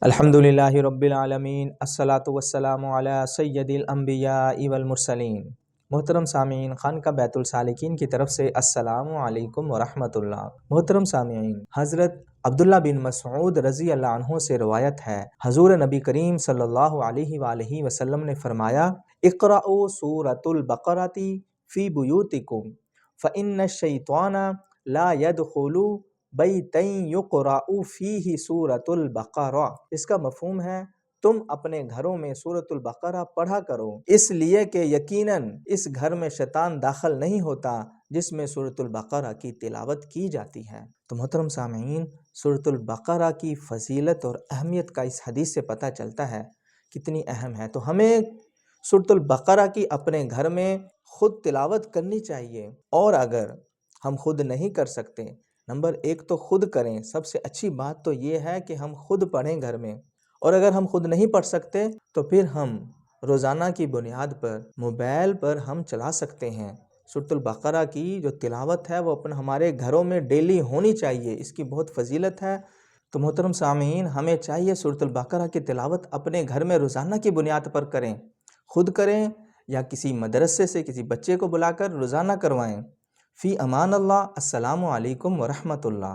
الحمدللہ رب العالمین، الصلاۃ والسلام علی سید الانبیاء والمرسلین۔ محترم سامعین، خانقاہ بیت السالکین کی طرف سے السلام علیکم ورحمۃ اللہ۔ محترم سامعین، حضرت عبداللہ بن مسعود رضی اللہ عنہ سے روایت ہے، حضور نبی کریم صلی اللہ علیہ وآلہ وسلم نے فرمایا، اقرؤوا سورۃ البقرۃ فی بیوتکم فإن الشیطان لا يدخل بیتا یقرأ فیہ سورۃ البقرہ۔ اس کا مفہوم ہے، تم اپنے گھروں میں سورۃ البقرہ پڑھا کرو، اس لیے کہ یقیناً اس گھر میں شیطان داخل نہیں ہوتا جس میں سورۃ البقرہ کی تلاوت کی جاتی ہے۔ تو محترم سامعین، سورۃ البقرہ کی فضیلت اور اہمیت کا اس حدیث سے پتہ چلتا ہے کتنی اہم ہے۔ تو ہمیں سورۃ البقرہ کی اپنے گھر میں خود تلاوت کرنی چاہیے، اور اگر ہم خود نہیں کر سکتے، نمبر ایک تو خود کریں۔ سب سے اچھی بات تو یہ ہے کہ ہم خود پڑھیں گھر میں، اور اگر ہم خود نہیں پڑھ سکتے تو پھر ہم روزانہ کی بنیاد پر موبائل پر ہم چلا سکتے ہیں۔ سورۃ البقرہ کی جو تلاوت ہے وہ ہمارے گھروں میں ڈیلی ہونی چاہیے، اس کی بہت فضیلت ہے۔ تو محترم سامعین، ہمیں چاہیے سورۃ البقرہ کی تلاوت اپنے گھر میں روزانہ کی بنیاد پر کریں، خود کریں یا کسی مدرسے سے کسی بچے کو بلا کر روزانہ کروائیں۔ فی امان اللہ، السلام علیکم ورحمۃ اللہ۔